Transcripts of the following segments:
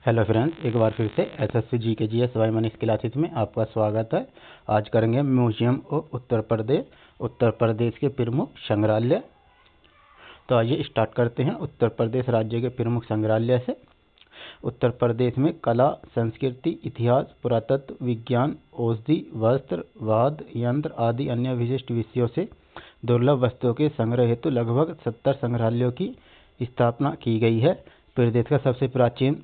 Hello friends, एक बार फिर से एसएससी जी के जीएस वाई मनीष क्लासेस में आपका स्वागत है। आज करेंगे म्यूजियम ऑफ उत्तर प्रदेश के प्रमुख संग्रहालय। तो आइए स्टार्ट करते हैं उत्तर प्रदेश राज्य के प्रमुख संग्रहालय से। उत्तर प्रदेश में कला, संस्कृति, इतिहास, पुरातत्व, विज्ञान, औषधि, वस्त्र, वाद्य यंत्र आदि अन्य विशिष्ट विषयों से दुर्लभ वस्तुओं के संग्रह हेतु लगभग 70 संग्रहालयों की स्थापना की गई है। प्रदेश का सबसे प्राचीन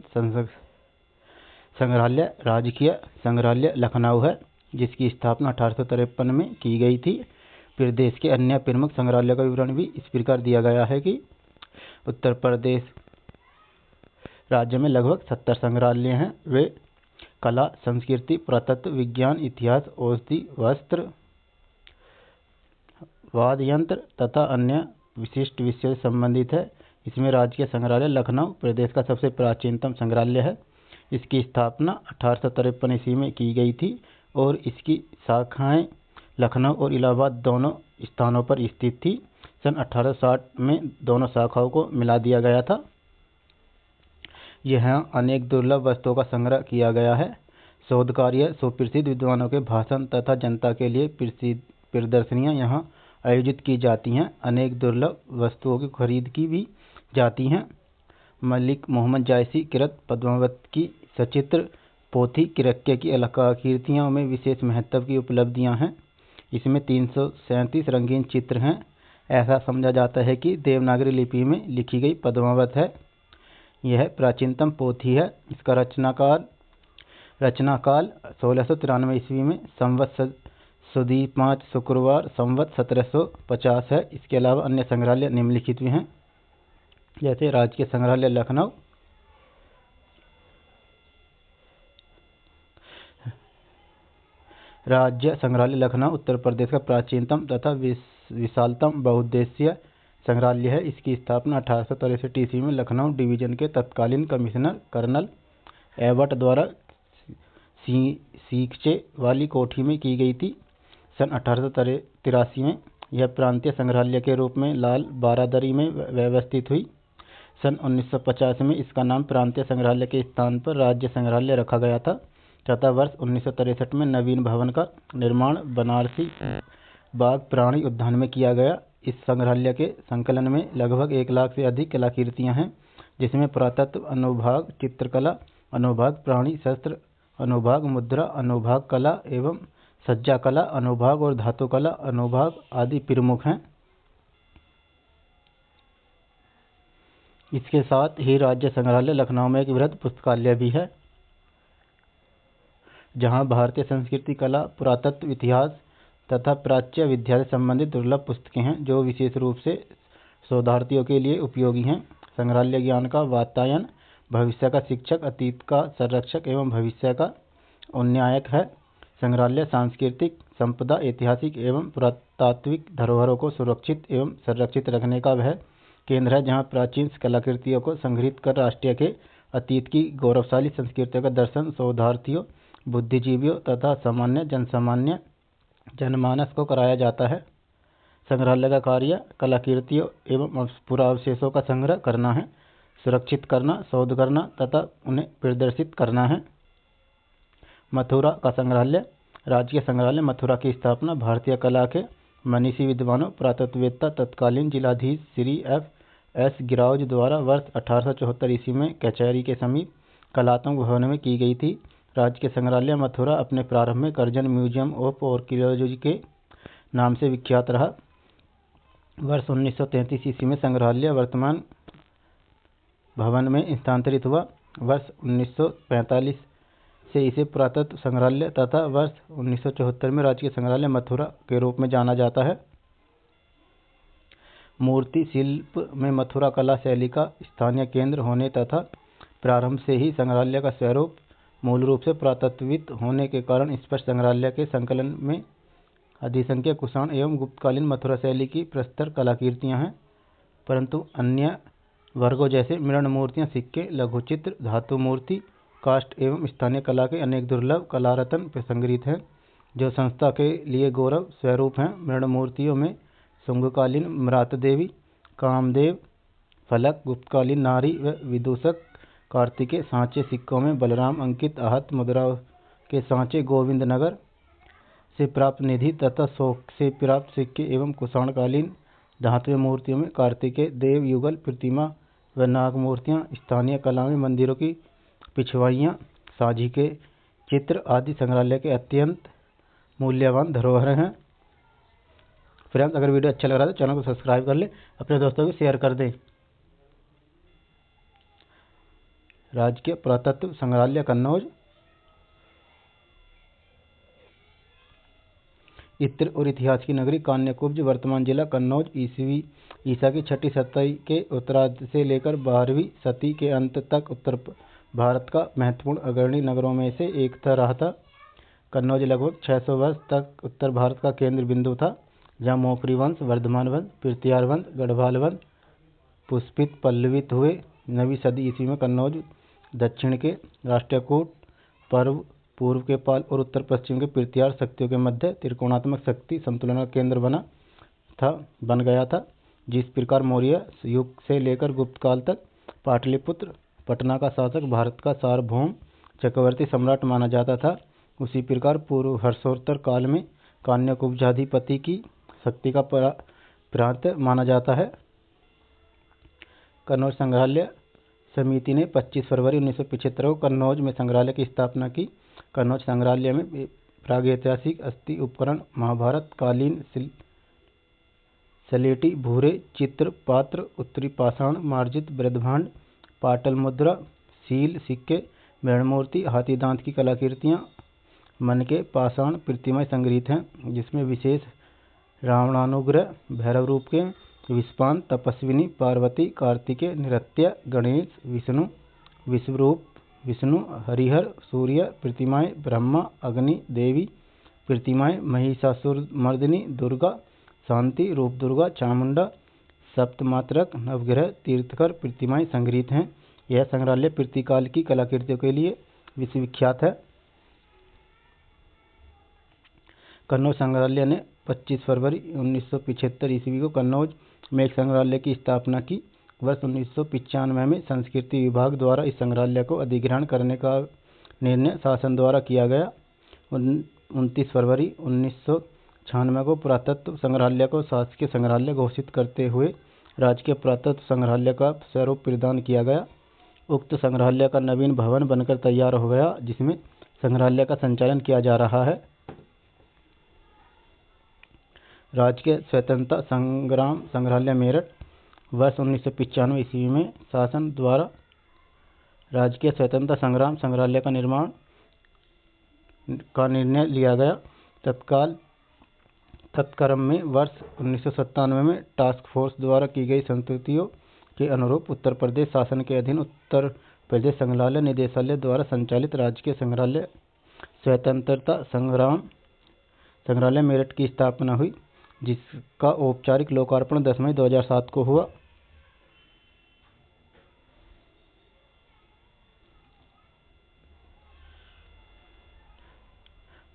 संग्रहालय राजकीय संग्रहालय लखनऊ है, जिसकी स्थापना 1853 में की गई थी। प्रदेश के अन्य प्रमुख संग्रहालयों का विवरण भी इस प्रकार दिया गया है कि उत्तर प्रदेश राज्य में लगभग 70 संग्रहालय हैं। वे कला, संस्कृति, पुरातत्व, विज्ञान, इतिहास, औषधि, वस्त्र, वाद्य यंत्र तथा अन्य विशिष्ट विषयों से संबंधित है। इसमें राजकीय संग्रहालय लखनऊ प्रदेश का सबसे प्राचीनतम संग्रहालय है। इसकी स्थापना 1853 ईस्वी में की गई थी और इसकी शाखाएं लखनऊ और इलाहाबाद दोनों स्थानों पर स्थित थी। सन 1860 में दोनों शाखाओं को मिला दिया गया था। यहाँ अनेक दुर्लभ वस्तुओं का संग्रह किया गया है। शोध कार्य, सुप्रसिद्ध विद्वानों के भाषण तथा जनता के लिए प्रदर्शनियाँ यहाँ आयोजित की जाती हैं। अनेक दुर्लभ वस्तुओं की खरीद की भी जाती हैं। मलिक मोहम्मद जायसी कृत पद्मावत की सचित्र पोथी किरक्के की कलाकृतियों में विशेष महत्व की उपलब्धियां हैं। इसमें 337 रंगीन चित्र हैं। ऐसा समझा जाता है कि देवनागरी लिपि में लिखी गई पद्मावत है। यह प्राचीनतम पोथी है। इसका रचनाकाल 1693 ईस्वी में संवत सुदी 5 शुक्रवार संवत 1750 है। इसके अलावा अन्य संग्रहालय निम्नलिखित भी हैं, जैसे राजकीय संग्रहालय लखनऊ, राज्य संग्रहालय लखनऊ उत्तर प्रदेश का प्राचीनतम तथा विशालतम बहुउद्देशीय संग्रहालय है। इसकी स्थापना 1863 ईस्वी में लखनऊ डिवीजन के तत्कालीन कमिश्नर कर्नल एबट द्वारा सीखचे वाली कोठी में की गई थी। सन 1883 में यह प्रांतीय संग्रहालय के रूप में लाल बारादरी में व्यवस्थित हुई। सन 1950 में इसका नाम प्रांतीय संग्रहालय के स्थान पर राज्य संग्रहालय रखा गया था तथा वर्ष 1963 में नवीन भवन का निर्माण बनारसी बाग प्राणी उद्यान में किया गया। इस संग्रहालय के संकलन में लगभग 1 लाख से अधिक कलाकृतियां हैं, जिसमें पुरातत्व अनुभाग, चित्रकला अनुभाग, प्राणी शस्त्र अनुभाग, मुद्रा अनुभाग, कला एवं सज्जा कला अनुभाग और धातु कला अनुभाग आदि प्रमुख हैं। इसके साथ ही राज्य संग्रहालय लखनऊ में एक वृहद पुस्तकालय भी है, जहां भारतीय संस्कृति, कला, पुरातत्व, इतिहास तथा प्राच्य विद्या से संबंधित दुर्लभ पुस्तकें हैं, जो विशेष रूप से शोधार्थियों के लिए उपयोगी हैं। संग्रहालय ज्ञान का वातायन, भविष्य का शिक्षक, अतीत का संरक्षक एवं भविष्य का उन्नयक है। संग्रहालय सांस्कृतिक संपदा, ऐतिहासिक एवं पुरातात्विक धरोहरों को सुरक्षित एवं संरक्षित रखने का वह केंद्र है, जहां प्राचीन कलाकृतियों को संग्रहित कर राष्ट्र के अतीत की गौरवशाली संस्कृतियों का दर्शन शोधार्थियों, बुद्धिजीवियों तथा सामान्य जनमानस को कराया जाता है। संग्रहालय का कार्य कलाकृतियों एवं पुरावशेषों का संग्रह करना है, सुरक्षित करना, शोध करना तथा उन्हें प्रदर्शित करना है। मथुरा का संग्रहालय राजकीय संग्रहालय मथुरा की स्थापना भारतीय कला के मनीषी विद्वानों, पुरातत्ववेत्ता, तत्कालीन जिलाधीश श्री F.S. गिराउज द्वारा वर्ष 1874 ईस्वी में कचहरी के समीप कलात्मक भवन में की गई थी। राजकीय संग्रहालय मथुरा अपने प्रारंभ में कर्जन म्यूजियम ऑफ आर्कियोलॉजी के नाम से विख्यात रहा। वर्ष 1933 ईस्वी में संग्रहालय वर्तमान भवन में स्थानांतरित हुआ। वर्ष 1945 से इसे पुरातत्व संग्रहालय तथा वर्ष 1974 में राजकीय संग्रहालय मथुरा के रूप में जाना जाता है। मूर्ति शिल्प में मथुरा कला शैली का स्थानीय केंद्र होने तथा प्रारंभ से ही संग्रहालय का स्वरूप मूल रूप से पुरातत्वित होने के कारण स्पष्ट संग्रहालय के संकलन में अधिसंख्यक कुषाण एवं गुप्तकालीन मथुरा शैली की प्रस्तर कलाकृतियां हैं, परंतु अन्य वर्गों जैसे मृण मूर्तियां, सिक्के, लघुचित्र, धातु मूर्ति, काष्ठ एवं स्थानीय कला के अनेक दुर्लभ कलारत्न संग्रहित हैं, जो संस्था के लिए गौरव स्वरूप हैं। मृण मूर्तियों में शुंगकालीन मृत देवी, कामदेव, फलक, गुप्तकालीन नारी व विदूषक कार्तिकेय सांचे सिक्कों में बलराम अंकित आहत मुद्रा के सांचे गोविंद नगर से प्राप्त निधि तथा शोक से प्राप्त सिक्के एवं कुषाणकालीन धातुएं मूर्तियों में कार्तिकेय देव युगल प्रतिमा व नाग मूर्तियां, स्थानीय कला में मंदिरों की पिछवाइयां, साझी के चित्र आदि संग्रहालय के अत्यंत मूल्यवान धरोहर हैं। फ्रेंड्स, अगर वीडियो अच्छा लग रहा है तो चैनल को सब्सक्राइब कर ले, अपने दोस्तों को शेयर कर दें। राजकीय पुरातत्व संग्रहालय कन्नौज। इत्र और इतिहास की नगरी कान्याकुब्ज वर्तमान जिला कन्नौज ईसा की 6वीं शताब्दी के उत्तरार्ध से लेकर 12वीं शताब्दी के अंत तक उत्तर भारत का महत्वपूर्ण अग्रणी नगरों में से एक रहा था। कन्नौज लगभग 600 वर्ष तक उत्तर भारत का केंद्र बिंदु था, जहां मौर्य वंश, वर्धमान वंश, पृथ्वीराज वंश, गढ़वाल वंश पुष्पित पल्लवित हुए। 9वीं सदी ईस्वी में कन्नौज दक्षिण के राष्ट्रकूट, पूर्व के पाल और उत्तर पश्चिम के पृथ्वीराज शक्तियों के मध्य त्रिकोणात्मक शक्ति संतुलन का केंद्र बन गया था। जिस प्रकार मौर्य युग से लेकर गुप्त काल तक पाटलिपुत्र पटना का शासक भारत का सार्वभौम चक्रवर्ती सम्राट माना जाता था, उसी प्रकार पूर्व हर्षोत्तर काल में कान्याकुब्जाधिपति की शक्ति का प्रांत माना जाता है। कन्नौज संग्रहालय समिति ने 25 फरवरी 1975 को कन्नौज में संग्रहालय की स्थापना की। कन्नौज संग्रहालय में प्रागैतिहासिक अस्थि उपकरण, महाभारत कालीन स्लेटी भूरे चित्र पात्र, उत्तरी पाषाण मार्जित बृहद्भांड, पाटल मुद्रा, सील सिक्के, मेढ़मूर्ति, हाथी दांत की कलाकृतियां, मन के पाषाण प्रतिमाएं संग्रहित हैं, जिसमें विशेष रावणानुग्रह, भैरव रूप के विस्पान, तपस्विनी, पार्वती, कार्तिकेय नृत्य, गणेश, विष्णु विश्वरूप, विष्णु, हरिहर, सूर्य प्रतिमाएं, ब्रह्मा, अग्नि देवी प्रतिमाएं, महिषासुरमर्दिनी, दुर्गा, शांति रूप दुर्गा, चामुंडा, सप्तमात्रक, नवग्रह, तीर्थकर प्रतिमाएं संग्रहित हैं। यह संग्रहालय पृथ्वीकाल की कलाकृतियों के लिए विश्वविख्यात है। कन्नौज संग्रहालय ने 25 फरवरी 1975 ईस्वी को कन्नौज में एक संग्रहालय की स्थापना की। वर्ष 1995 में संस्कृति विभाग द्वारा इस संग्रहालय को अधिग्रहण करने का निर्णय शासन द्वारा किया गया। 29 फरवरी 1996 को पुरातत्व संग्रहालय को शासकीय संग्रहालय घोषित करते हुए राजकीय पुरातत्व संग्रहालय का स्वरूप प्रदान किया गया। उक्त संग्रहालय का नवीन भवन बनकर तैयार हो गया, जिसमें संग्रहालय का संचालन किया जा रहा है। राजकीय स्वतंत्रता संग्राम संग्रहालय मेरठ। वर्ष 1995 ईस्वी में शासन द्वारा राजकीय स्वतंत्रता संग्राम संग्रहालय का निर्माण का निर्णय लिया गया। तत्क्रम में वर्ष 1997 में टास्क फोर्स द्वारा की गई संस्तुतियों के अनुरूप उत्तर प्रदेश शासन के अधीन उत्तर प्रदेश संग्रहालय निदेशालय द्वारा संचालित राजकीय संग्रहालय स्वतंत्रता संग्राम संग्रहालय मेरठ की स्थापना हुई, जिसका औपचारिक लोकार्पण 10 मई 2007 को हुआ।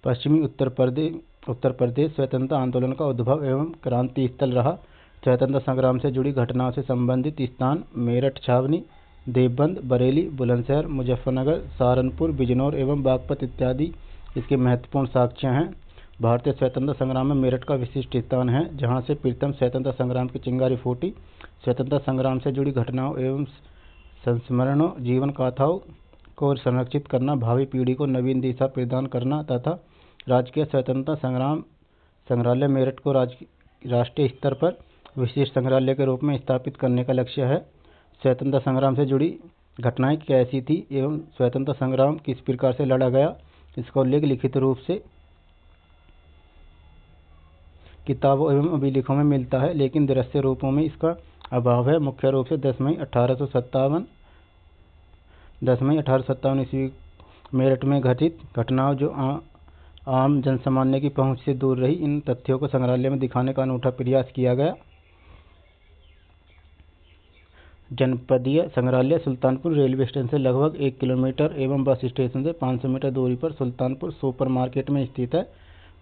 पश्चिमी उत्तर प्रदेश स्वतंत्रता आंदोलन का उद्भव एवं क्रांति स्थल रहा। स्वतंत्रता संग्राम से जुड़ी घटनाओं से संबंधित स्थान मेरठ छावनी, देवबंद, बरेली, बुलंदशहर, मुजफ्फरनगर, सहारनपुर, बिजनौर एवं बागपत इत्यादि इसके महत्वपूर्ण साक्ष्य हैं। भारतीय स्वतंत्रता संग्राम में मेरठ का विशिष्ट स्थान है, जहां से प्रथम स्वतंत्रता संग्राम की चिंगारी फूटी। स्वतंत्रता संग्राम से जुड़ी घटनाओं एवं संस्मरणों, जीवन गाथाओं को संरक्षित करना, भावी पीढ़ी को नवीन दिशा प्रदान करना तथा राजकीय स्वतंत्रता संग्राम संग्रहालय मेरठ को राष्ट्रीय स्तर पर विशिष्ट संग्रहालय के रूप में स्थापित करने का लक्ष्य है। स्वतंत्रता संग्राम से जुड़ी घटनाएं कैसी थी एवं स्वतंत्रता संग्राम किस प्रकार से लड़ा गया, इसका उल्लेख लिखित रूप से किताबों एवं अभिलेखों में मिलता है, लेकिन दृश्य रूपों में इसका अभाव है। मुख्य रूप से 10 मई 1857 ईस्वी मेरठ में घटित घटनाओं जो आम जनसामान्य की पहुंच से दूर रही, इन तथ्यों को संग्रहालय में दिखाने का अनूठा प्रयास किया गया। जनपदीय संग्रहालय सुल्तानपुर रेलवे स्टेशन से लगभग 1 किलोमीटर एवं बस स्टेशन से 500 मीटर दूरी पर सुल्तानपुर सुपर मार्केट में स्थित है।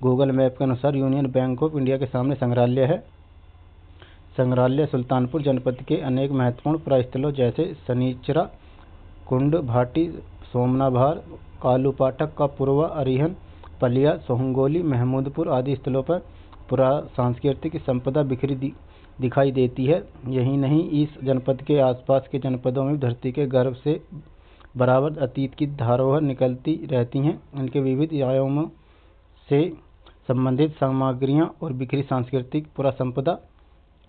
गूगल मैप के अनुसार यूनियन बैंक ऑफ इंडिया के सामने संग्रहालय है। संग्रहालय सुल्तानपुर जनपद के अनेक महत्वपूर्ण पर्यटन स्थलों जैसे शनिचरा कुंड भाटी, सोमनाभार, कालू पाठक का पूर्वा, अरिहन, पलिया, सोहंगोली, महमूदपुर आदि स्थलों पर पुरा सांस्कृतिक संपदा बिखरी दिखाई देती है। यही नहीं, इस जनपद के आसपास के जनपदों में धरती के गर्भ से बराबर अतीत की धरोहर निकलती रहती हैं। इनके विविध आयामों से संबंधित सामग्रियां और बिखरी सांस्कृतिक पुरा संपदा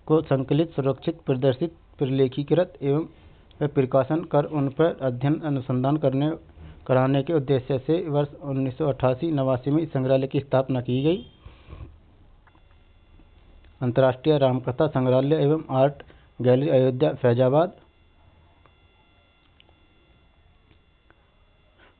को संकलित, सुरक्षित, प्रदर्शित, प्रलेखीकृत एवं प्रकाशन कर उन पर अध्ययन अनुसंधान कराने के उद्देश्य से वर्ष 1988-89 में इस संग्रहालय की स्थापना की गई। अंतर्राष्ट्रीय रामकथा संग्रहालय एवं आर्ट गैलरी, अयोध्या, फैजाबाद।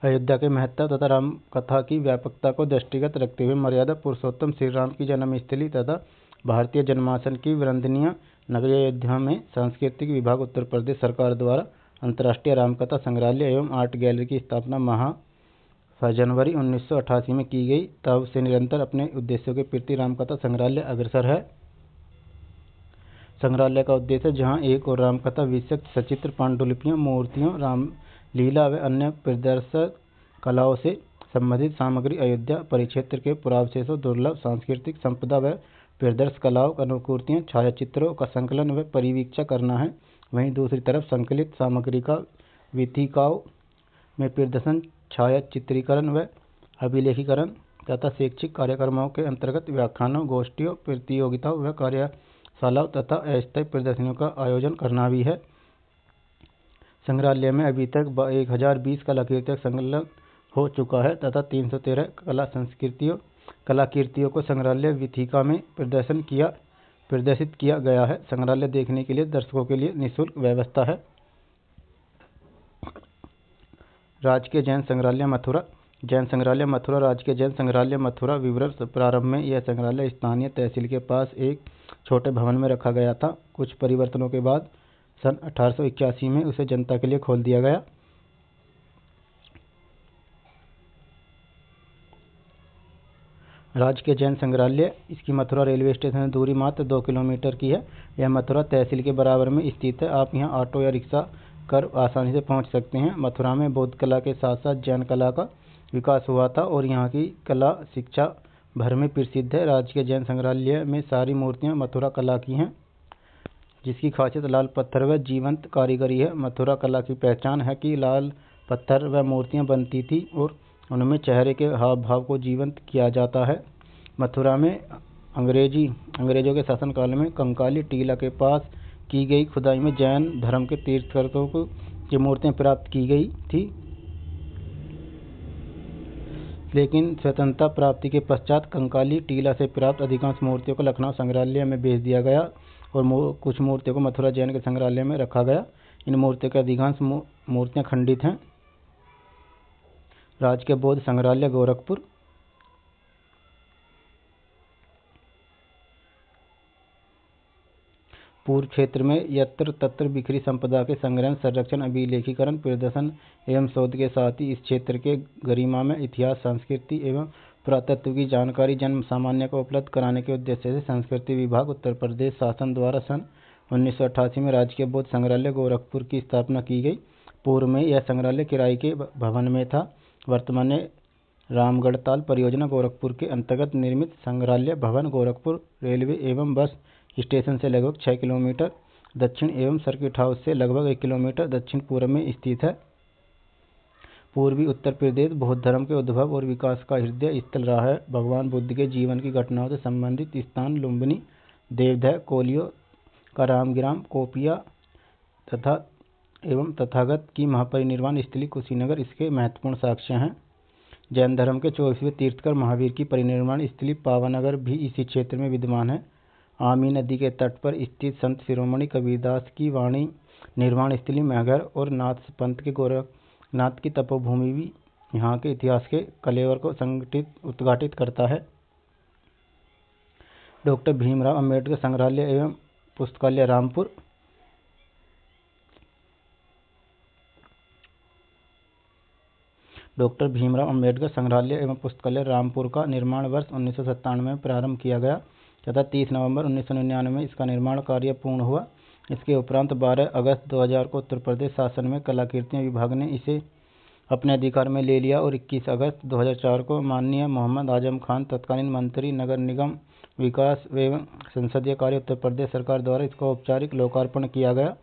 अयोध्या के महत्व तथा रामकथा की व्यापकता को दृष्टिगत रखते हुए मर्यादा पुरुषोत्तम श्री राम की जन्मस्थली तथा भारतीय जनमानस की वंदनीय नगरी अयोध्या में सांस्कृतिक विभाग उत्तर प्रदेश सरकार द्वारा अंतर्राष्ट्रीय रामकथा संग्रहालय एवं आर्ट गैलरी की स्थापना माह जनवरी 1988 में की गई। तब से निरंतर अपने उद्देश्यों के प्रति रामकथा संग्रहालय अग्रसर है। संग्रहालय का उद्देश्य जहां एक और रामकथा विषयक सचित्र पांडुलिपियां, मूर्तियों, रामलीला व अन्य प्रदर्शक कलाओं से संबंधित सामग्री, अयोध्या परिक्षेत्र के पुरावशेषों, दुर्लभ सांस्कृतिक संपदा व प्रदर्शक कलाओं, अनुकृतियों, छायाचित्रों का संकलन व परिवीक्षा करना है। वहीं दूसरी तरफ संकलित सामग्री का वीथिकाओं में प्रदर्शन, छायाचित्रीकरण व अभिलेखीकरण तथा शैक्षिक कार्यक्रमों के अंतर्गत व्याख्यानों, गोष्ठियों, प्रतियोगिताओं व कार्यशालाओं तथा अस्थायी प्रदर्शनियों का आयोजन करना भी है। संग्रहालय में अभी तक 1020 कलाकृतियों का संकलन हो चुका है तथा 313 कलाकृतियों को संग्रहालय वीथिका में प्रदर्शित किया गया है। संग्रहालय देखने के लिए दर्शकों के लिए निःशुल्क व्यवस्था है। राजकीय जैन संग्रहालय मथुरा। जैन संग्रहालय मथुरा। राजकीय जैन संग्रहालय मथुरा विवरण। प्रारंभ में यह संग्रहालय स्थानीय तहसील के पास एक छोटे भवन में रखा गया था। कुछ परिवर्तनों के बाद सन 1881 में उसे जनता के लिए खोल दिया गया। राजकीय जैन संग्रहालय, इसकी मथुरा रेलवे स्टेशन से दूरी मात्र 2 किलोमीटर की है। यह मथुरा तहसील के बराबर में स्थित है। आप यहां ऑटो या रिक्शा कर आसानी से पहुंच सकते हैं। मथुरा में बौद्ध कला के साथ साथ जैन कला का विकास हुआ था और यहाँ की कला शिक्षा भर में प्रसिद्ध है। राजकीय जैन संग्रहालय में सारी मूर्तियाँ मथुरा कला की हैं, जिसकी खासियत लाल पत्थर व जीवंत कारीगरी है। मथुरा कला की पहचान है कि लाल पत्थर व मूर्तियाँ बनती थी और उनमें चेहरे के हाव भाव को जीवंत किया जाता है। मथुरा में अंग्रेजों के शासनकाल में कंकाली टीला के पास की गई खुदाई में जैन धर्म के तीर्थंकरों की मूर्तियाँ प्राप्त की गई थी, लेकिन स्वतंत्रता प्राप्ति के पश्चात कंकाली टीला से प्राप्त अधिकांश मूर्तियों को लखनऊ संग्रहालय में भेज दिया गया और कुछ मूर्तियों को मथुरा जैन के संग्रहालय में रखा गया। इन मूर्तियों के अधिकांश मूर्तियाँ खंडित हैं। राजकीय बौद्ध संग्रहालय गोरखपुर। पूर्व क्षेत्र में यत्र तत्र बिखरी संपदा के संग्रहण, संरक्षण, अभिलेखीकरण, प्रदर्शन एवं शोध के साथ ही इस क्षेत्र के गरिमा में इतिहास, संस्कृति एवं पुरातत्व की जानकारी जन सामान्य को उपलब्ध कराने के उद्देश्य से संस्कृति विभाग उत्तर प्रदेश शासन द्वारा सन 1988 में राजकीय बौद्ध संग्रहालय गोरखपुर की स्थापना की गई। पूर्व में यह संग्रहालय किराए के भवन में था। वर्तमान में रामगढ़ताल परियोजना गोरखपुर के अंतर्गत निर्मित संग्रहालय भवन गोरखपुर रेलवे एवं बस स्टेशन से लगभग 6 किलोमीटर दक्षिण एवं सर्किट हाउस से लगभग 1 किलोमीटर दक्षिण पूर्व में स्थित है। पूर्वी उत्तर प्रदेश बौद्ध धर्म के उद्भव और विकास का हृदय स्थल रहा है। भगवान बुद्ध के जीवन की घटनाओं से संबंधित स्थान लुम्बिनी, देवधर, कोलियो का रामगिराम, कोपिया एवं तथागत की महापरिनिर्वाण स्थली कुशीनगर इसके महत्वपूर्ण साक्ष्य हैं। जैन धर्म के 24वें तीर्थकर महावीर की परिनिर्वाण स्थली पावानगर भी इसी क्षेत्र में विद्यमान है। आमी नदी के तट पर स्थित संत शिरोमणि कबीरदास की वाणी निर्वाण स्थली महगर और नाथ पंथ के गोरखनाथ की तपोभूमि भी यहाँ के इतिहास के कलेवर को उद्घाटित करता है। डॉक्टर भीमराव अंबेडकर संग्रहालय एवं पुस्तकालय रामपुर। डॉक्टर भीमराव अंबेडकर संग्रहालय एवं पुस्तकालय रामपुर का निर्माण वर्ष 1997 में प्रारंभ किया गया तथा 30 नवंबर 1999 में इसका निर्माण कार्य पूर्ण हुआ। इसके उपरांत 12 अगस्त 2000 को उत्तर प्रदेश शासन में कलाकृतियां विभाग ने इसे अपने अधिकार में ले लिया और 21 अगस्त 2004 को माननीय मोहम्मद आजम खान तत्कालीन मंत्री नगर निगम विकास एवं संसदीय कार्य उत्तर प्रदेश सरकार द्वारा इसका औपचारिक लोकार्पण किया गया।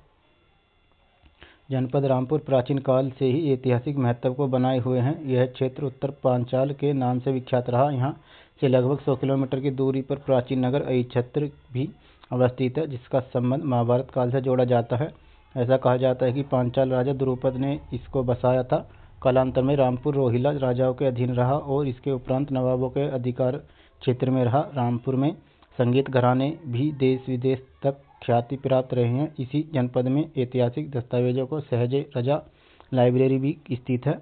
जनपद रामपुर प्राचीन काल से ही ऐतिहासिक महत्व को बनाए हुए है। यह क्षेत्र उत्तर पांचाल के नाम से विख्यात रहा। यहाँ से लगभग 100 किलोमीटर की दूरी पर प्राचीन नगर अहिच्छत्र भी अवस्थित है, जिसका संबंध महाभारत काल से जोड़ा जाता है। ऐसा कहा जाता है कि पांचाल राजा द्रुपद ने इसको बसाया था। कालांतर में रामपुर रोहिला राजाओं के अधीन रहा और इसके उपरांत नवाबों के अधिकार क्षेत्र में रहा। रामपुर में संगीत घराने भी देश विदेश तक ख्याति प्राप्त रहे हैं। इसी जनपद में ऐतिहासिक दस्तावेजों को सहजे रजा लाइब्रेरी भी स्थित है।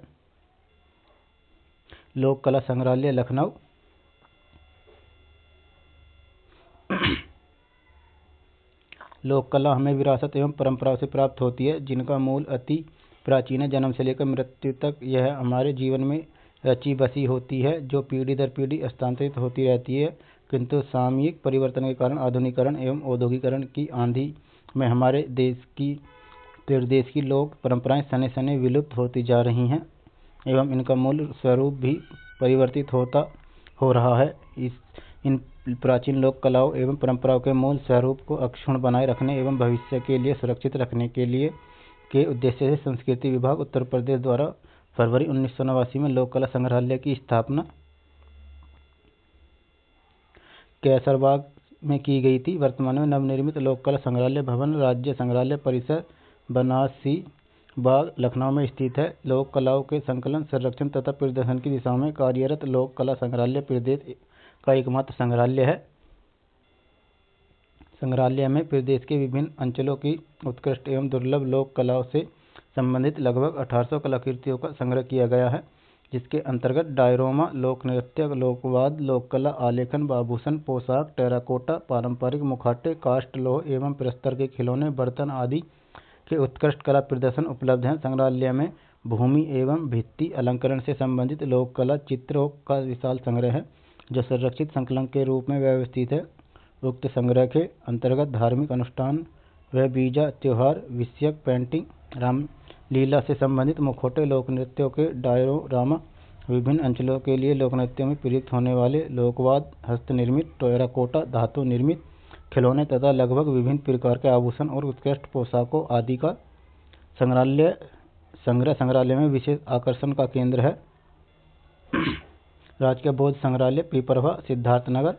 लोक कला संग्रहालय लखनऊ। लोक कला हमें विरासत एवं परंपराओं से प्राप्त होती है, जिनका मूल अति प्राचीन है। जन्म से लेकर मृत्यु तक यह हमारे जीवन में रची बसी होती है, जो पीढ़ी दर पीढ़ी हस्तांतरित होती रहती है। किंतु सामयिक परिवर्तन के कारण आधुनिकीकरण एवं औद्योगिकरण की आंधी में हमारे देश की लोक परंपराएं सने सने विलुप्त होती जा रही हैं एवं इनका मूल स्वरूप भी परिवर्तित हो रहा है। इन प्राचीन लोक कलाओं एवं परंपराओं के मूल स्वरूप को अक्षुण्ण बनाए रखने एवं भविष्य के लिए सुरक्षित रखने के उद्देश्य से संस्कृति विभाग उत्तर प्रदेश द्वारा फरवरी 1989 में लोक कला संग्रहालय की स्थापना कैसरबाग में की गई थी। वर्तमान में नवनिर्मित लोक कला संग्रहालय भवन राज्य संग्रहालय परिसर बनारसी बाग लखनऊ में स्थित है। लोक कलाओं के संकलन, संरक्षण तथा प्रदर्शन की दिशा में कार्यरत लोक कला संग्रहालय प्रदेश का एकमात्र संग्रहालय है। संग्रहालय में प्रदेश के विभिन्न अंचलों की उत्कृष्ट एवं दुर्लभ लोक कलाओं से संबंधित लगभग 1800 कलाकृतियों का संग्रह किया गया है, जिसके अंतर्गत डायरोमा, लोक नृत्य, लोकवाद, लोक कला, आलेखन, आभूषण, पोशाक, टेराकोटा, पारंपरिक मुखौटे, काष्ठ लोह एवं प्रस्तर के खिलौने, बर्तन आदि के उत्कृष्ट कला प्रदर्शन उपलब्ध हैं। संग्रहालय में भूमि एवं भित्ति अलंकरण से संबंधित लोक कला चित्रों का विशाल संग्रह है, जो संरक्षित संकलन के रूप में व्यवस्थित है। उक्त संग्रह के अंतर्गत धार्मिक अनुष्ठान व बीजा त्योहार, विषयक पेंटिंग, रामलीला से संबंधित मुखौटे, लोक नृत्यों के डायरोरामा, विभिन्न अंचलों के लिए लोक नृत्यों में प्रयुक्त होने वाले लोकवाद, हस्तनिर्मित टेराकोटा धातु निर्मित खिलौने तथा लगभग विभिन्न प्रकार के आभूषण और उत्कृष्ट पोशाकों आदि का संग्रहालय में विशेष आकर्षण का केंद्र है। राजकीय बौद्ध संग्रहालय पिपरवा, सिद्धार्थनगर।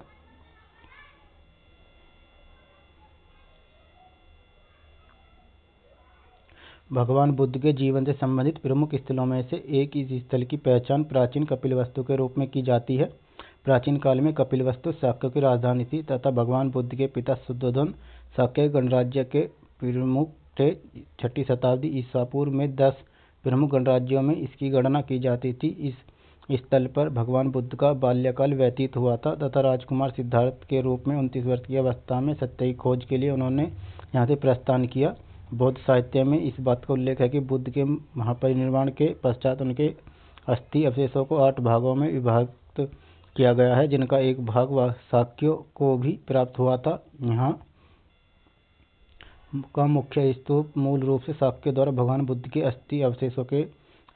भगवान बुद्ध के जीवन से संबंधित प्रमुख स्थलों में से एक इस स्थल की पहचान प्राचीन कपिलवस्तु के रूप में की जाती है। प्राचीन काल में कपिलवस्तु शाक्यों की राजधानी थी तथा भगवान बुद्ध के पिता शुद्धोधन शाक्य गणराज्य के प्रमुख थे। 6ठी शताब्दी ईसा पूर्व में 10 प्रमुख गणराज्यों में इसकी गणना की जाती थी। इस स्थल पर भगवान बुद्ध का बाल्यकाल व्यतीत हुआ था तथा राजकुमार सिद्धार्थ के रूप में 29 वर्ष की अवस्था में सत्य की खोज के लिए उन्होंने यहाँ से प्रस्थान किया। बौद्ध साहित्य में इस बात का उल्लेख है कि बुद्ध के महापरिनिर्वाण के पश्चात उनके अस्थि अवशेषों को 8 भागों में विभक्त किया गया है, जिनका एक भाग शाक्यों को भी प्राप्त हुआ था। यहाँ का मुख्य स्तूप मूल रूप से शाक्यों द्वारा भगवान बुद्ध के अस्थि अवशेषों के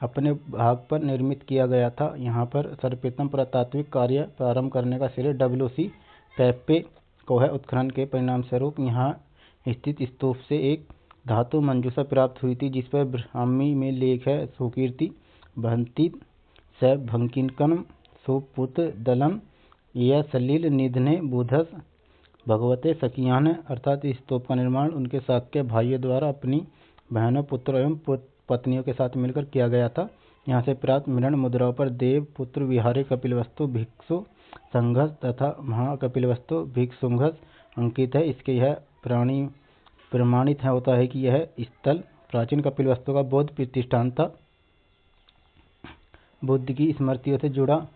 अपने भाग पर निर्मित किया गया था। यहाँ पर सर्वप्रथम पुरातात्विक कार्य प्रारंभ करने का श्रेय WC पेप्पे को है। उत्खनन के परिणाम स्वरूप यहाँ स्थित स्तूप से एक धातु मंजूषा प्राप्त हुई थी, जिस पर ब्राह्मी में लेख है: सुकीर्ति भंति स भंकिनकम सुपुत दलम यह सलील निधने बुधस भगवते सखियान। अर्थात इस स्तूप का निर्माण उनके शाक्य भाइयों द्वारा अपनी बहनों, पुत्रों एवं पत्नियों के साथ मिलकर किया गया था। यहाँ से प्राप्त मृण मुद्राओं पर देव पुत्र विहारे कपिलवस्तु भिक्षु संघस तथा महाकपिलवस्तु भिक्षुंघस अंकित है। इसके यह प्रमाणित होता है कि यह स्थल प्राचीन कपिलवस्तु का बौद्ध प्रतिष्ठान था। बुद्ध की स्मृतियों से जुड़ा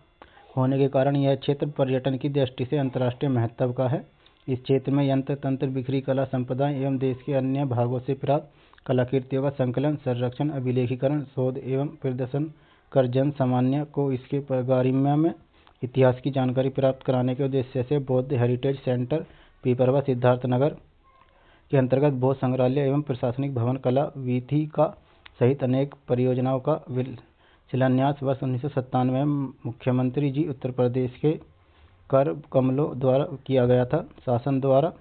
होने के कारण यह क्षेत्र पर्यटन की दृष्टि से अंतर्राष्ट्रीय महत्व का है। इस क्षेत्र में यंत्र तंत्र, बिखरी कला संपदाएं एवं देश के अन्य भागों से प्राप्त कलाकृतियों का संकलन, संरक्षण, अभिलेखीकरण, शोध एवं प्रदर्शन कर जन सामान्य को इसके गारिमा में इतिहास की जानकारी प्राप्त कराने के उद्देश्य से बौद्ध हेरिटेज सेंटर पिपरवा सिद्धार्थनगर के अंतर्गत बौद्ध संग्रहालय एवं प्रशासनिक भवन, कला वीथिका सहित अनेक परियोजनाओं का शिलान्यास वर्ष 1997 में मुख्यमंत्री जी उत्तर प्रदेश के कर कमलों द्वारा किया गया था। शासन द्वारा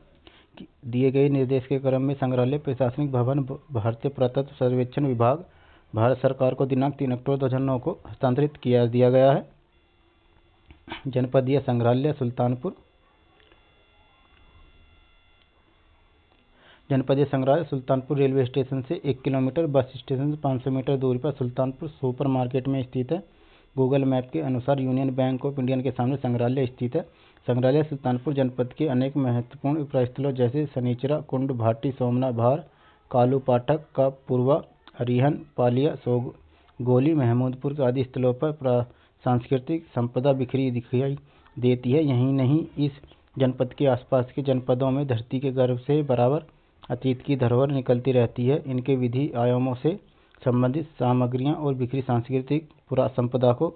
दिए गए निर्देश के क्रम में संग्रहालय प्रशासनिक भवन भारतीय पुरातत्व सर्वेक्षण विभाग, भारत सरकार को दिनांक 3 अक्टूबर 2009 को हस्तांतरित दिया गया है। जनपदीय संग्रहालय सुल्तानपुर। जनपदीय संग्रहालय सुल्तानपुर रेलवे स्टेशन से 1 किलोमीटर, बस स्टेशन से 500 मीटर दूरी पर सुल्तानपुर सुपर मार्केट में स्थित है। गूगल मैप के अनुसार यूनियन बैंक ऑफ इंडिया के सामने संग्रहालय स्थित है। संग्रहालय सुल्तानपुर जनपद के अनेक महत्वपूर्ण उपस्थलों जैसे सनीचरा कुंड, भाटी, सोमना भार, कालू पाठक का पूर्वा, अरिहन, पालिया, गोली, महमूदपुर आदि स्थलों पर सांस्कृतिक संपदा बिखरी दिखाई देती है। यही नहीं, इस जनपद के आसपास के जनपदों में धरती के गर्भ से बराबर अतीत की धरोहर निकलती रहती है। इनके विधि आयामों से संबंधित सामग्रियां और बिखरी सांस्कृतिक संपदा को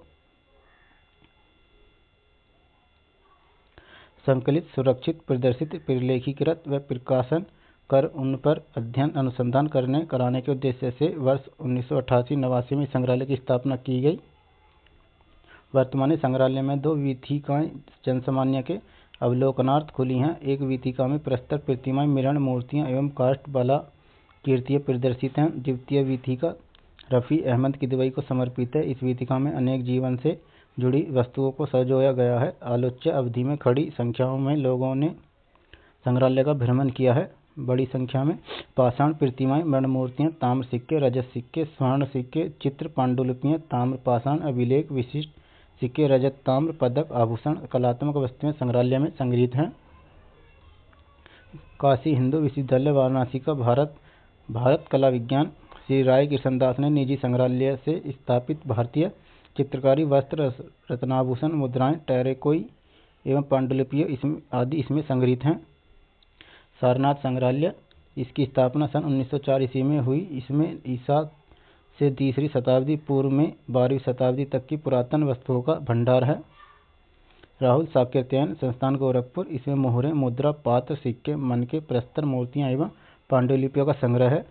संकलित, सुरक्षित, प्रदर्शित, परिलेखीकृत व प्रकाशन कर उन पर अध्ययन अनुसंधान कराने के उद्देश्य से वर्ष 1988-89 में संग्रहालय की स्थापना की गई। वर्तमान संग्रहालय में 2 वीथिकाएं जनसामान्य के अवलोकनार्थ खुली हैं। एक वीथिका में प्रस्तर प्रतिमाएं, मृण मूर्तियां एवं काष्ठ बाला कीर्तियां प्रदर्शित हैं। द्वितीय वीथिका रफ़ी अहमद किदवई को समर्पित है। इस वीथिका में अनेक जीवन से जुड़ी वस्तुओं को सजोया गया है। आलोच्य अवधि में खड़ी संख्याओं में लोगों ने संग्रहालय का भ्रमण किया है। बड़ी संख्या में पाषाण प्रतिमाएं, मृण मूर्तियां, ताम्र सिक्के, रजत सिक्के, स्वर्ण सिक्के, चित्र, पांडुलिपियां, ताम्र पाषाण अभिलेख, विशिष्ट सिक्के, रजत ताम्र पदक, आभूषण, कलात्मक वस्तुएं संग्रहालय में संग्रहित हैं। काशी हिंदू विश्वविद्यालय वाराणसी का भारत कला विज्ञान श्री राय कृष्णदास ने निजी संग्रहालय से स्थापित भारतीय चित्रकारी, वस्त्र, रत्नाभूषण, मुद्राएं, टेराकोई एवं पांडुलिपियां आदि इसमें संग्रहित हैं। सारनाथ संग्रहालय, इसकी स्थापना सन 1904 ईस्वी में हुई। इसमें ईसा से 3वीं शताब्दी पूर्व में 12वीं शताब्दी तक की पुरातन वस्तुओं का भंडार है। राहुल साकेत्ययन संस्थान गोरखपुर, इसमें मोहरें, मुद्रा, पात्र, सिक्के, मनके, प्रस्तर, मूर्तियां एवं पांडुलिपियों का संग्रह है।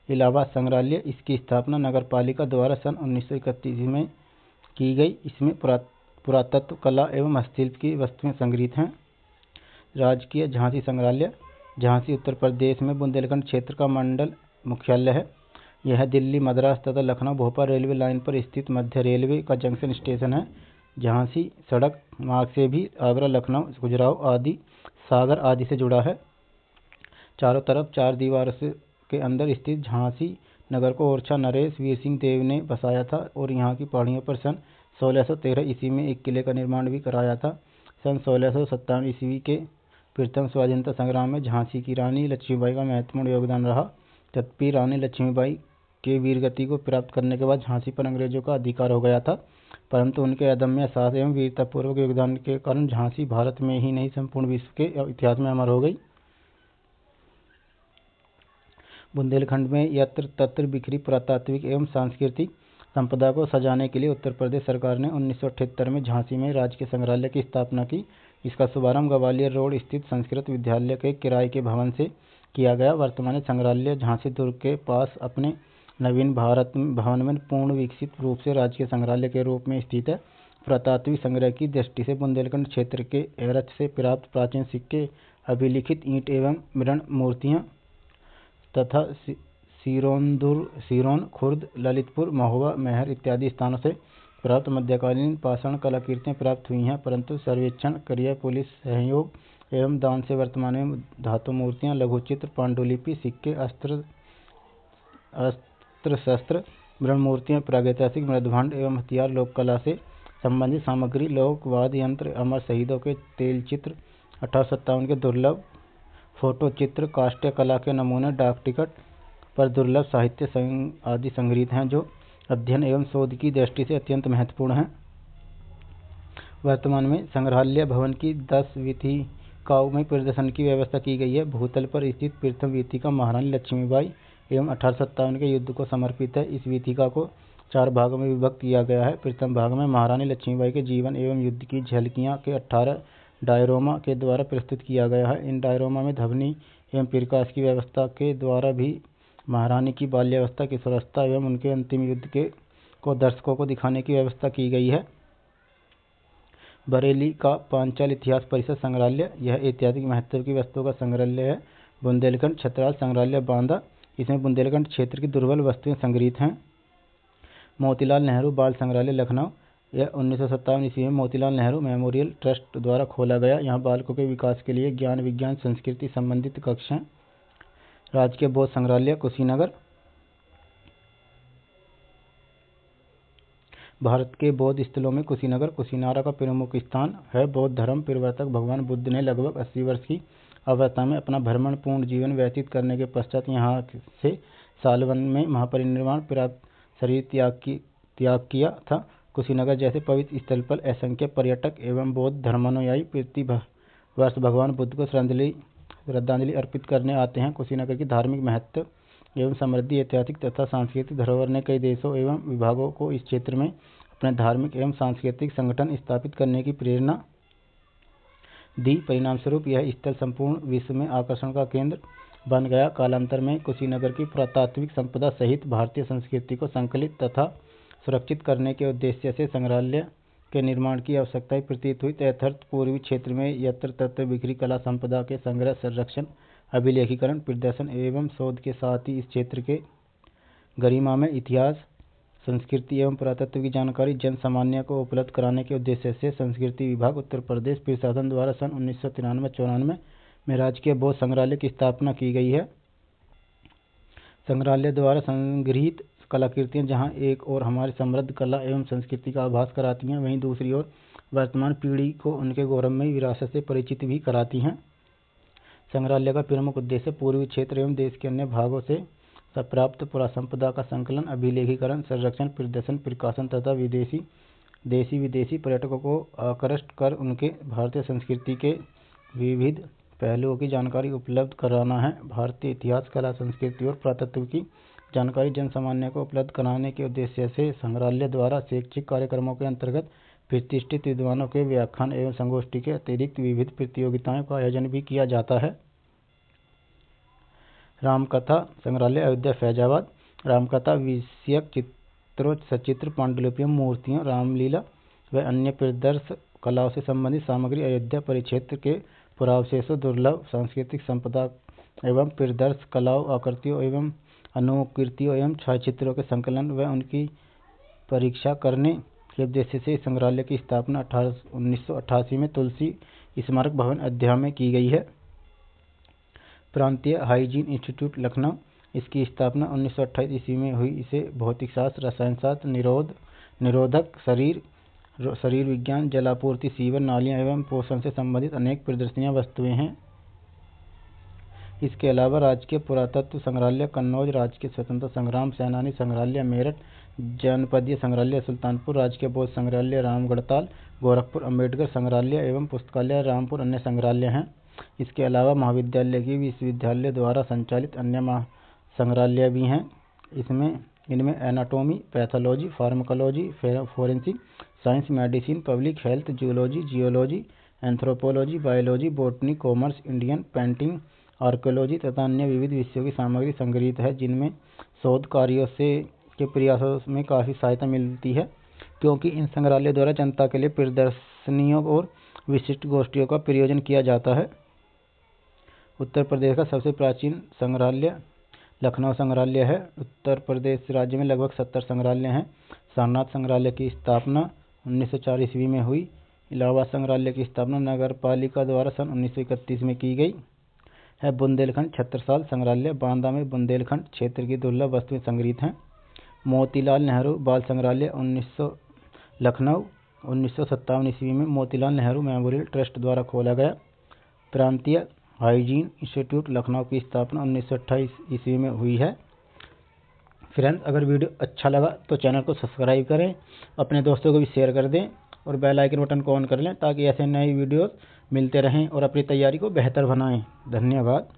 इलाहाबाद संग्रहालय, इसकी स्थापना नगर पालिका द्वारा सन 1931 में की गई। इसमें पुरातत्व, कला एवं हस्तशिल्प की वस्तुएं संग्रहित हैं। राजकीय झांसी संग्रहालय, झांसी उत्तर प्रदेश में बुंदेलखंड क्षेत्र का मंडल मुख्यालय है। यह दिल्ली, मद्रास तथा लखनऊ, भोपाल रेलवे लाइन पर स्थित मध्य रेलवे का जंक्शन स्टेशन है। झांसी सड़क मार्ग से भी आगरा, लखनऊ, खजुराहो आदि, सागर आदि से जुड़ा है। चारों तरफ 4 दीवार के अंदर स्थित झांसी नगर को ओरछा नरेश वीर सिंह देव ने बसाया था और यहाँ की पहाड़ियों पर सन 1613 ईस्वी में एक किले का निर्माण भी कराया था। सन 1657 ईस्वी के प्रथम स्वाधीनता संग्राम में झांसी की रानी लक्ष्मीबाई का महत्वपूर्ण योगदान रहा। तथापि रानी लक्ष्मीबाई के वीरगति को प्राप्त करने के बाद झांसी पर अंग्रेजों का अधिकार हो गया था, परंतु उनके अदम्य साहस एवं वीरतापूर्वक योगदान के कारण झांसी भारत में ही नहीं संपूर्ण विश्व के इतिहास में अमर हो गई। बुंदेलखंड में यत्र तत्र बिखरी पुरातात्विक एवं सांस्कृतिक संपदा को सजाने के लिए उत्तर प्रदेश सरकार ने 1978 में झांसी में राजकीय संग्रहालय की स्थापना की। इसका शुभारंभ ग्वालियर रोड स्थित संस्कृत विद्यालय के किराए के भवन से किया गया। वर्तमान संग्रहालय झांसी दुर्ग के पास अपने नवीन भारत भवन में पूर्ण विकसित रूप से राजकीय संग्रहालय के रूप में स्थित है। पुरातात्विक संग्रह की दृष्टि से बुंदेलखंड क्षेत्र के एरच से प्राप्त प्राचीन सिक्के, अभिलिखित ईंट एवं मृण मूर्तियां तथा सिरोन, खुर्द, ललितपुर, महुआ, महर इत्यादि स्थानों से प्राप्त मध्यकालीन पाषाण कलाकृतियां प्राप्त हुई हैं, परंतु सर्वेक्षण, क्रिया, पुलिस सहयोग एवं दान से वर्तमान में धातु मूर्तियां, लघुचित्र, पांडुलिपि, सिक्के, अस्त्र शस्त्र, मृण मूर्तियां, प्रागैतिहासिक मृदभांड एवं हथियार, लोक कला से संबंधित सामग्री, लोक वाद्य यंत्र, अमर शहीदों के तेल चित्र, 1857 के दुर्लभ फोटो चित्र, काष्ठीय कला के नमूने, डाक टिकट पर दुर्लभ साहित्य आदि संग्रहित हैं, जो अध्ययन एवं शोध की दृष्टि से अत्यंत महत्वपूर्ण हैं। वर्तमान में संग्रहालय भवन की 10 वीथिकाओं में प्रदर्शन की व्यवस्था की गई है। भूतल पर स्थित प्रथम वीथिका महारानी लक्ष्मीबाई एवं 1857 के युद्ध को समर्पित है। इस वीथिका को 4 भागों में विभक्त किया गया है। प्रथम भाग में महारानी लक्ष्मीबाई के जीवन एवं युद्ध की झलकियां के 18 डायरोमा के द्वारा प्रस्तुत किया गया है। इन डायरोमा में ध्वनि एवं प्रकाश की व्यवस्था के द्वारा भी महारानी की बाल्यावस्था, किशोरावस्था एवं उनके अंतिम युद्ध को दर्शकों को दिखाने की व्यवस्था की गई है। बरेली का पांचाल इतिहास परिषद संग्रहालय, यह ऐतिहासिक महत्व की वस्तुओं का संग्रहालय है। बुंदेलखंड छत्राल संग्रहालय बांदा, इसमें बुंदेलखंड क्षेत्र की दुर्लभ वस्तुएं संग्रहित हैं। मोतीलाल नेहरू बाल संग्रहालय लखनऊ, यह 1957 ईस्वी में मोतीलाल नेहरू मेमोरियल ट्रस्ट द्वारा खोला गया। यहाँ बालकों के विकास के लिए ज्ञान, विज्ञान, संस्कृति संबंधित कक्ष हैं। राजकीय बौद्ध संग्रहालय कुशीनगर, भारत के बौद्ध स्थलों में कुशीनगर कुशीनारा का प्रमुख स्थान है। बौद्ध धर्म प्रवर्तक भगवान बुद्ध ने लगभग 80 वर्ष की अवस्था में अपना भ्रमणपूर्ण जीवन व्यतीत करने के पश्चात यहाँ से सालवन में महापरिनिर्वाण प्राप्त शरीर त्याग किया था। कुशीनगर जैसे पवित्र स्थल पर असंख्य पर्यटक एवं बौद्ध धर्मानुयायी प्रति वर्ष भगवान बुद्ध को श्रद्धांजलि अर्पित करने आते हैं। कुशीनगर की धार्मिक महत्व एवं समृद्धि, ऐतिहासिक तथा सांस्कृतिक धरोहर ने कई देशों एवं विभागों को इस क्षेत्र में अपने धार्मिक एवं सांस्कृतिक संगठन स्थापित करने की प्रेरणा दी। परिणामस्वरूप यह स्थल संपूर्ण विश्व में आकर्षण का केंद्र बन गया। कालांतर में कुशीनगर की पुरातात्विक संपदा सहित भारतीय संस्कृति को संकलित तथा सुरक्षित करने के उद्देश्य से संग्रहालय के निर्माण की आवश्यकता प्रतीत हुई। तदर्थ पूर्वी क्षेत्र में यत्र तत्र बिखरी कला संपदा के संग्रह, संरक्षण, अभिलेखीकरण, प्रदर्शन एवं शोध के साथ ही इस क्षेत्र के गरिमा में इतिहास, संस्कृति एवं पुरातत्व की जानकारी जन सामान्य को उपलब्ध कराने के उद्देश्य से संस्कृति विभाग, उत्तर प्रदेश प्रशासन द्वारा सन 1993-94 में राजकीय बौद्ध संग्रहालय की स्थापना की गई है। संग्रहालय द्वारा संग्रहित कलाकृतियां जहां एक ओर हमारी समृद्ध कला एवं संस्कृति का आभास कराती हैं, वहीं दूसरी ओर वर्तमान पीढ़ी को उनके गौरवमयी विरासत से परिचित भी कराती हैं। संग्रहालय का प्रमुख उद्देश्य पूर्वी क्षेत्र एवं देश के अन्य भागों से प्राप्त पुरासंपदा का संकलन, अभिलेखीकरण, संरक्षण, प्रदर्शन, प्रकाशन तथा देशी विदेशी पर्यटकों को आकृष्ट कर उनके भारतीय संस्कृति के विविध पहलुओं की जानकारी उपलब्ध कराना है। भारतीय इतिहास, कला, संस्कृति और पुरातत्व की जानकारी जन सामान्य को उपलब्ध कराने के उद्देश्य से संग्रहालय द्वारा शैक्षिक कार्यक्रमों के अंतर्गत प्रतिष्ठित विद्वानों के व्याख्यान एवं संगोष्ठी के अतिरिक्त विविध प्रतियोगिताओं का आयोजन भी किया जाता है। रामकथा संग्रहालय अयोध्या फैजाबाद, रामकथा विषयक चित्रों, सचित्र पांडुलिपियों, मूर्तियों, रामलीला व अन्य प्रदर्श कलाओं से संबंधित सामग्री अयोध्या परिक्षेत्र के पुरावशेषों, दुर्लभ सांस्कृतिक संपदा एवं प्रदर्श कलाओं, आकृतियों एवं अनुकृतियों एवं छायाचित्रों के संकलन व उनकी परीक्षा करने के उद्देश्य से संग्रहालय की स्थापना 1988 में तुलसी स्मारक भवन अयोध्या में की गई है। प्रांतीय हाइजीन इंस्टीट्यूट लखनऊ, इसकी स्थापना 1928 ईस्वी में हुई। इसे भौतिक शास्त्र, रसायन शास्त्र, निरोधक शरीर विज्ञान, जलापूर्ति, सीवर, नालियां एवं पोषण से संबंधित अनेक प्रदर्शनियां वस्तुएं हैं। इसके अलावा राजकीय पुरातत्व संग्रहालय कन्नौज, राजकीय स्वतंत्रता संग्राम सेनानी संग्रहालय मेरठ, जनपदीय संग्रहालय सुल्तानपुर, राजकीय बौद्ध संग्रहालय रामगढ़ताल, गोरखपुर, अम्बेडकर संग्रहालय एवं पुस्तकालय रामपुर अन्य संग्रहालय हैं। इसके अलावा महाविद्यालय की विश्वविद्यालय द्वारा संचालित अन्य संग्रहालय भी हैं। इनमें anatomy, pathology, pharmacology, forensic science, medicine, public health, zoology, geology, anthropology, biology, botany, commerce, Indian painting, archaeology तथा अन्य विविध विषयों की सामग्री संग्रहित है, जिनमें शोध कार्यों के प्रयासों में काफ़ी सहायता मिलती है, क्योंकि इन संग्रहालय द्वारा जनता के लिए प्रदर्शनियों और विशिष्ट गोष्ठियों का प्रयोजन किया जाता है। उत्तर प्रदेश का सबसे प्राचीन संग्रहालय लखनऊ संग्रहालय है। उत्तर प्रदेश राज्य में लगभग 70 संग्रहालय हैं। सारनाथ संग्रहालय की स्थापना 1904 ईस्वी में हुई। इलाहाबाद संग्रहालय की स्थापना नगर पालिका द्वारा सन 1931 में की गई है। बुंदेलखंड छत्रसाल संग्रहालय बांदा में बुंदेलखंड क्षेत्र की दुर्लभ वस्तुएं संग्रहित हैं। मोतीलाल नेहरू बाल संग्रहालय लखनऊ 1957 ईस्वी में मोतीलाल नेहरू मेमोरियल ट्रस्ट द्वारा खोला गया। प्रांतीय हाइजीन इंस्टीट्यूट लखनऊ की स्थापना 1928 ईस्वी में हुई है। फ्रेंड्स, अगर वीडियो अच्छा लगा तो चैनल को सब्सक्राइब करें, अपने दोस्तों को भी शेयर कर दें और बेल आइकन बटन को ऑन कर लें, ताकि ऐसे नए वीडियोस मिलते रहें और अपनी तैयारी को बेहतर बनाएं। धन्यवाद।